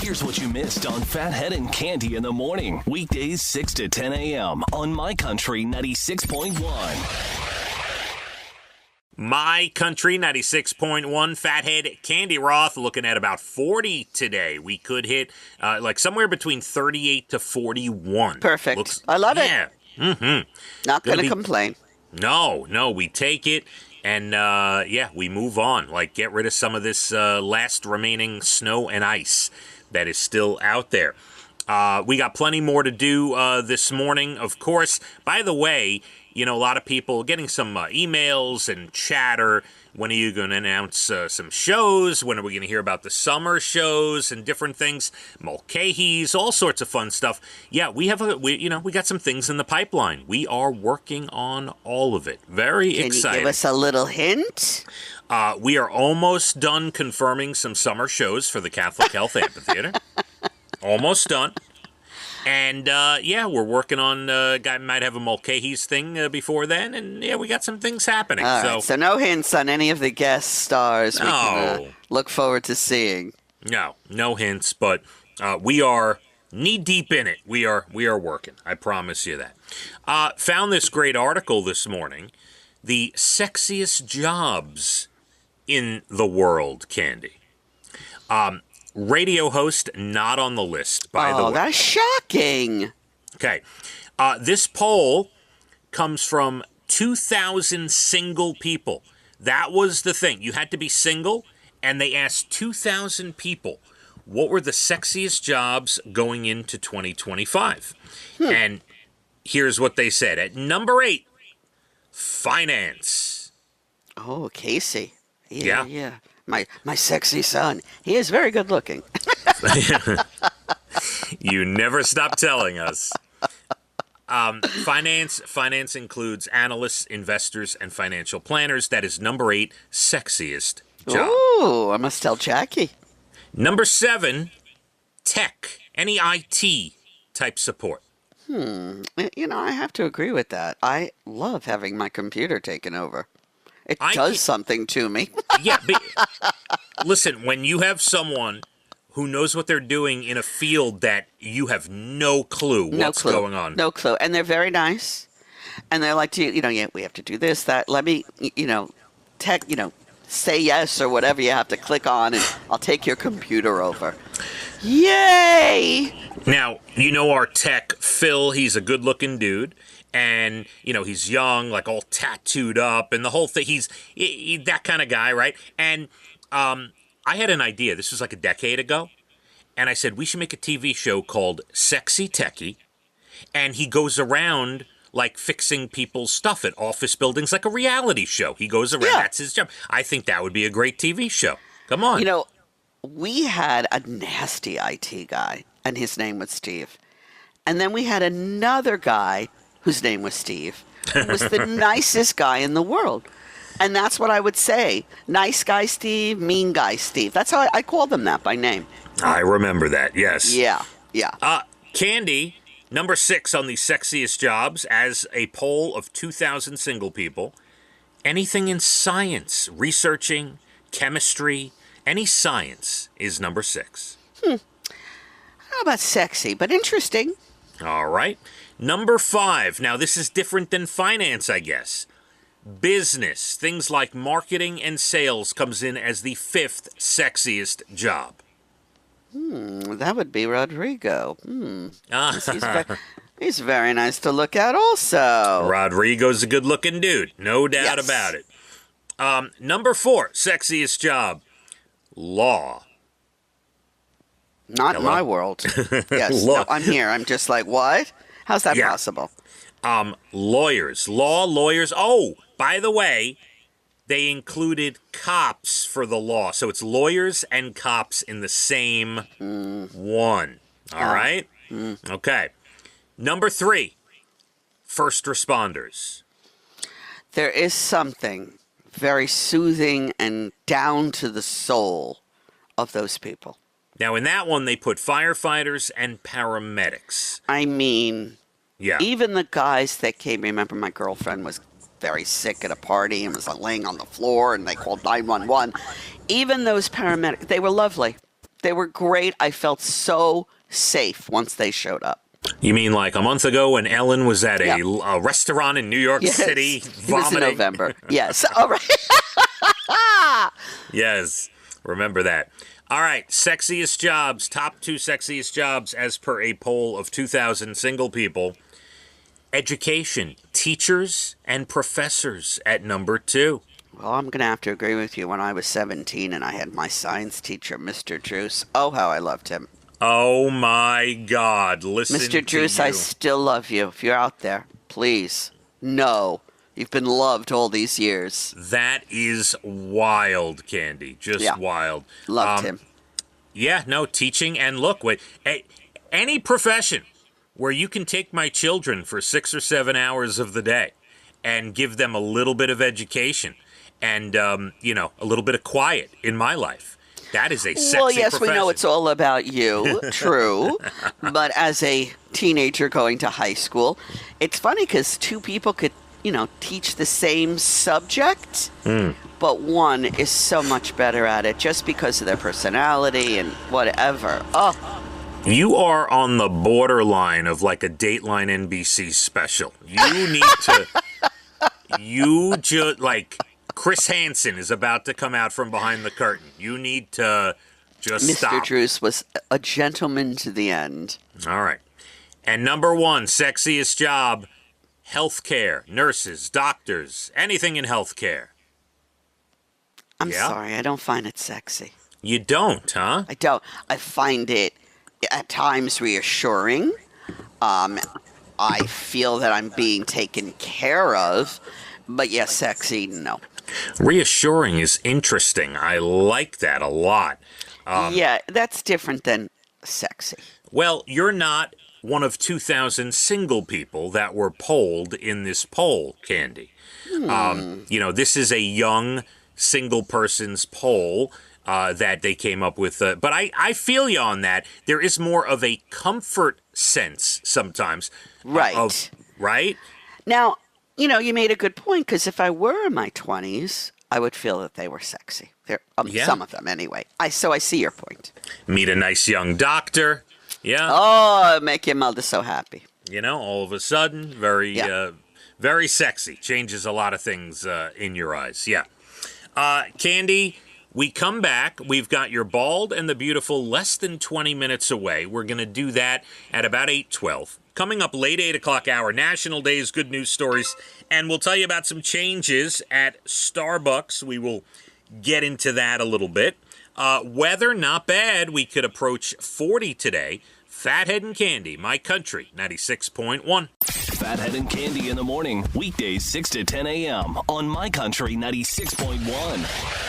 Here's what you missed on Fathead and Candy in the morning. Weekdays 6 to 10 a.m. on My Country 96.1. My Country 96.1, Fathead, Candy Roth looking at about 40 today. We could hit like somewhere between 38 to 41. Perfect. I love it. Yeah. Mm-hmm. Not going to complain. No, we take it. And, we move on. Like, get rid of some of this last remaining snow and ice that is still out there. We got plenty more to do this morning, of course. By the way, you know, a lot of people getting some emails and chatter. When are you going to announce some shows? When are we going to hear about the summer shows and different things? Mulcahy's, all sorts of fun stuff. Yeah, we got some things in the pipeline. We are working on all of it. Very exciting. Can you give us a little hint? We are almost done confirming some summer shows for the Catholic Health Amphitheater. Almost done. And, we're working on, guy might have a Mulcahy's thing before then, and, we got some things happening. All right, so no hints on any of the guest stars we can look forward to seeing. No hints, but we are knee-deep in it. We are working, I promise you that. Found this great article this morning, the sexiest jobs in the world, Candy. Radio host not on the list, by the way. Oh, that's shocking. Okay. This poll comes from 2,000 single people. That was the thing. You had to be single, and they asked 2,000 people what were the sexiest jobs going into 2025. And here's what they said. At number 8, finance. Oh, Casey. Yeah. My sexy son. He is very good looking. You never stop telling us. Finance includes analysts, investors, and financial planners. That is number 8, sexiest job. Oh, I must tell Jackie. Number 7, tech. Any IT type support. You know, I have to agree with that. I love having my computer taken over. It does something to me. Yeah, but listen, when you have someone who knows what they're doing in a field that you have no clue what's going on. No clue. And they're very nice. And they're like, we have to do this, that. Let me, say yes or whatever you have to click on, and I'll take your computer over. Yay! Now, our tech, Phil, he's a good-looking dude. And, he's young, like all tattooed up and the whole thing. He's that kind of guy, right? And I had an idea. This was like a decade ago. And I said, we should make a TV show called Sexy Techie. And he goes around, like, fixing people's stuff at office buildings, like a reality show. He goes around. Yeah. That's his job. I think that would be a great TV show. Come on. We had a nasty IT guy, and his name was Steve. And then we had another guy whose name was Steve, who was the nicest guy in the world. And that's what I would say. Nice guy Steve, mean guy Steve. That's how I called them that by name. I remember that, yes. Yeah. Candy, number 6 on the sexiest jobs, as a poll of 2,000 single people. Anything in science, researching, chemistry, any science is number 6. How about sexy, but interesting. All right. Number 5. Now, this is different than finance, I guess. Business. Things like marketing and sales comes in as the 5th sexiest job. That would be Rodrigo. He's very nice to look at also. Rodrigo's a good-looking dude. No doubt about it. Number 4, sexiest job. Law. Not in my world. Yes. No, I'm here. I'm just like, what? How's that possible? Lawyers. Lawyers. Oh, by the way, they included cops for the law. So it's lawyers and cops in the same one. All right? Okay. Number 3, first responders. There is something very soothing and down to the soul of those people. Now, in that one, they put firefighters and paramedics. I mean, even the guys that came, remember my girlfriend was very sick at a party and was laying on the floor and they called 911. Even those paramedics, they were lovely. They were great. I felt so safe once they showed up. You mean like a month ago when Ellen was at Yeah. a restaurant in New York Yes. City It was in vomiting? November. Yes. All right. Yes, remember that. All right, sexiest jobs, top 2 sexiest jobs as per a poll of 2,000 single people. Education, teachers and professors at number 2. Well, I'm going to have to agree with you. When I was 17 and I had my science teacher, Mr. Druce. Oh, how I loved him. Oh my God, listen Mr. to Druce, you. I still love you. If you're out there, please know you've been loved all these years. That is wild, Candy. Just Yeah. wild. Loved him. Yeah, no, teaching and look, wait, any profession where you can take my children for 6 or 7 hours of the day and give them a little bit of education and, a little bit of quiet in my life. That is a sexy Well, yes, profession. we know it's all about you. True. But as a teenager going to high school, it's funny because 2 people could, teach the same subject, but one is so much better at it just because of their personality and whatever. Oh, You are on the borderline of like a Dateline NBC special. You need to. You just like Chris Hansen is about to come out from behind the curtain. You need to just Mr. stop. Druce was a gentleman to the end. All right. And number 1, sexiest job, healthcare, nurses, doctors, anything in healthcare. I'm Yeah? sorry, I don't find it sexy. You don't, huh? I don't. I find it at times reassuring. I feel that I'm being taken care of, but yes, sexy, no. Reassuring is interesting. I like that a lot. Yeah, that's different than sexy. Well, you're not one of 2,000 single people that were polled in this poll, Candy. This is a young single person's poll that they came up with. But I feel you on that. There is more of a comfort sense sometimes. Right. Right? Now, you made a good point, because if I were in my 20s, I would feel that they were sexy. They're, Yeah. Some of them, anyway. So I see your point. Meet a nice young doctor. Yeah. Oh, make your mother so happy. All of a sudden, very, Yeah. very sexy. Changes a lot of things in your eyes. Yeah. Candy, we come back. We've got your Bald and the Beautiful less than 20 minutes away. We're going to do that at about 8:12. Coming up late 8 o'clock hour, National Days, good news stories, and we'll tell you about some changes at Starbucks. We will get into that a little bit. Weather, not bad. We could approach 40 today. Fathead and Candy, My Country, 96.1. Fathead and Candy in the morning, weekdays 6 to 10 a.m. on My Country 96.1.